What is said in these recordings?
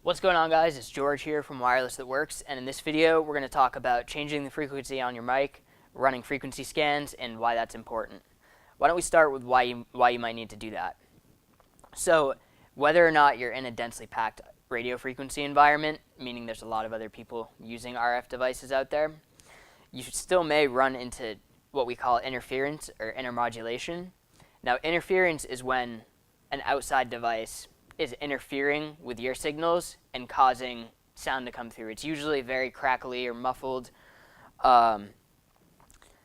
What's going on, guys? It's George here from Wireless That Works, and in this video we're going to talk about changing the frequency on your mic, running frequency scans, and why that's important. Why don't we start with why you might need to do that. So whether or not you're in a densely packed radio frequency environment, meaning there's a lot of other people using RF devices out there, you still may run into what we call interference or intermodulation. Now, interference is when an outside device is interfering with your signals and causing sound to come through. It's usually very crackly or muffled.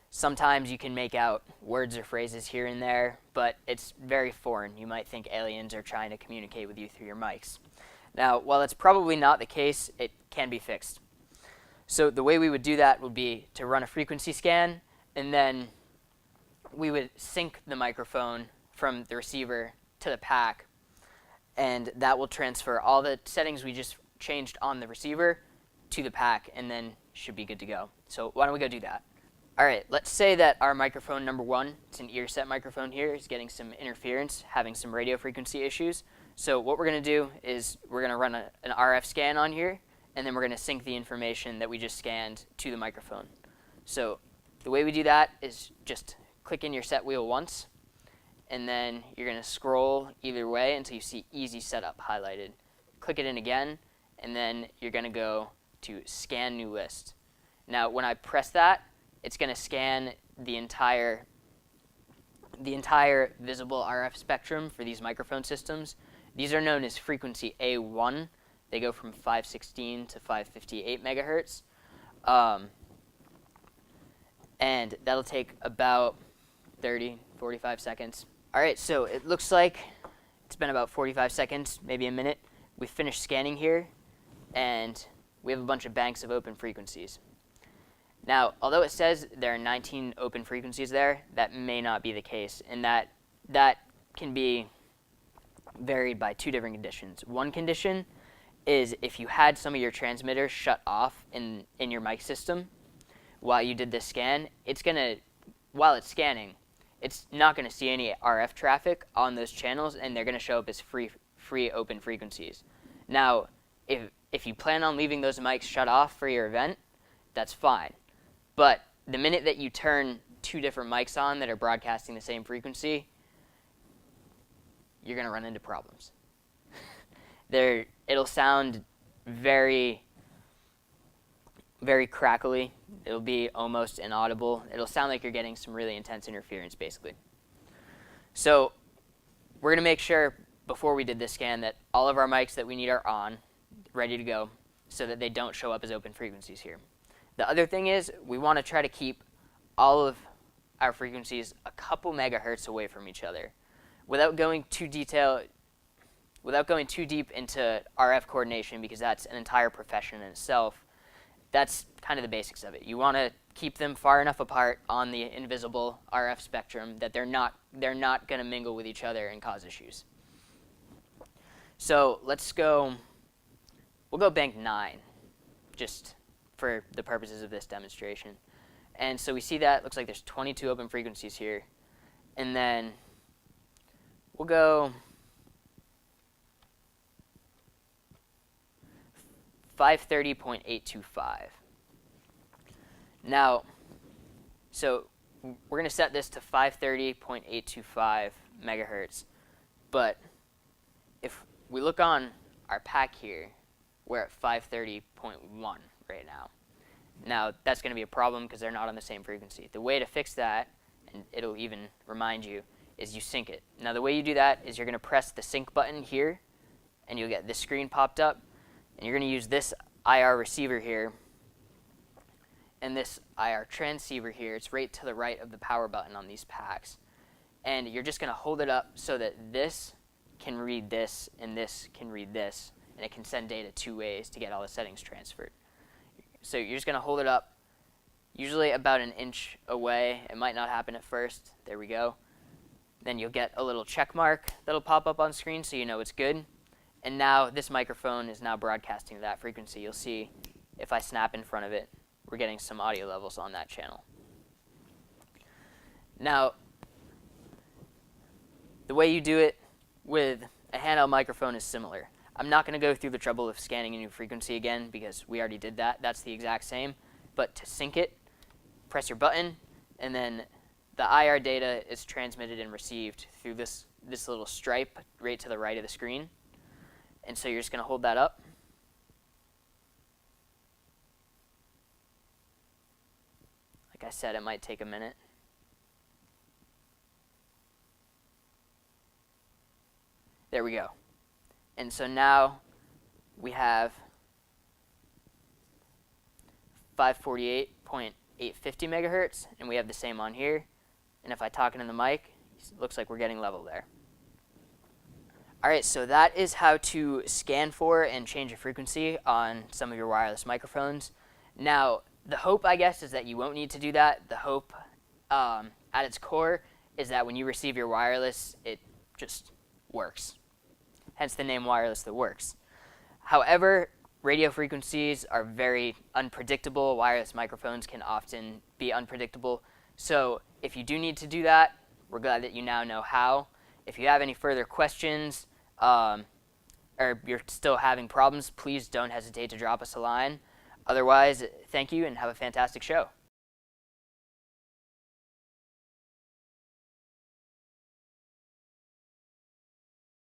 Sometimes you can make out words or phrases here and there, but it's very foreign. You might think aliens are trying to communicate with you through your mics. Now, while that's probably not the case, it can be fixed. So the way we would do that would be to run a frequency scan, and then we would sync the microphone from the receiver to the pack, and that will transfer all the settings we just changed on the receiver to the pack, and then should be good to go. So why don't we go do that? All right, let's say that our microphone number one, it's an ear set microphone here, is getting some interference, having some radio frequency issues. So what we're going to do is we're going to run an RF scan on here, and then we're going to sync the information that we just scanned to the microphone. So the way we do that is just click in your set wheel once, and then you're going to scroll either way until you see Easy Setup highlighted. Click it in again, and then you're going to go to Scan New List. Now, when I press that, it's going to scan the entire visible RF spectrum for these microphone systems. These are known as frequency A1. They go from 516 to 558 megahertz. And that'll take about 30, 45 seconds. All right, so it looks like it's been about 45 seconds, maybe a minute. We finished scanning here, and we have a bunch of banks of open frequencies. Now, although it says there are 19 open frequencies there, that may not be the case, and that can be varied by two different conditions. One condition is if you had some of your transmitters shut off in your mic system while you did this scan, while it's scanning, it's not going to see any RF traffic on those channels, and they're going to show up as free open frequencies. Now, if you plan on leaving those mics shut off for your event, that's fine. But the minute that you turn two different mics on that are broadcasting the same frequency, you're going to run into problems. It'll sound very, very crackly. It'll be almost inaudible. It'll sound like you're getting some really intense interference, basically. So we're going to make sure before we did this scan that all of our mics that we need are on, ready to go, so that they don't show up as open frequencies here. The other thing is we want to try to keep all of our frequencies a couple megahertz away from each other. Without going too deep into RF coordination, because that's an entire profession in itself, that's kind of the basics of it. You want to keep them far enough apart on the invisible RF spectrum that they're not going to mingle with each other and cause issues. So we'll go bank 9, just for the purposes of this demonstration. And so we see that looks like there's 22 open frequencies here. And then we'll go 530.825. Now, so we're going to set this to 530.825 megahertz. But if we look on our pack here, we're at 530.1 right now. Now, that's going to be a problem because they're not on the same frequency. The way to fix that, and it'll even remind you, is you sync it. Now, the way you do that is you're going to press the sync button here, and you'll get this screen popped up. And you're going to use this IR receiver here and this IR transceiver here. It's right to the right of the power button on these packs. And you're just going to hold it up so that this can read this and this can read this, and it can send data two ways to get all the settings transferred. So you're just going to hold it up, usually about an inch away. It might not happen at first. There we go. Then you'll get a little check mark that'll pop up on screen so you know it's good. And now this microphone is now broadcasting to that frequency. You'll see if I snap in front of it, we're getting some audio levels on that channel. Now, the way you do it with a handheld microphone is similar. I'm not going to go through the trouble of scanning a new frequency again because we already did that. That's the exact same. But to sync it, press your button, and then the IR data is transmitted and received through this little stripe right to the right of the screen. And so you're just going to hold that up. Like I said, it might take a minute. There we go. And so now we have 548.850 megahertz, and we have the same on here. And if I talk into the mic, it looks like we're getting level there. All right, so that is how to scan for and change a frequency on some of your wireless microphones. Now, the hope, I guess, is that you won't need to do that. The hope, at its core, is that when you receive your wireless, it just works. Hence the name wireless that works. However, radio frequencies are very unpredictable. Wireless microphones can often be unpredictable. So if you do need to do that, we're glad that you now know how. If you have any further questions or you're still having problems, please don't hesitate to drop us a line. Otherwise, thank you and have a fantastic show.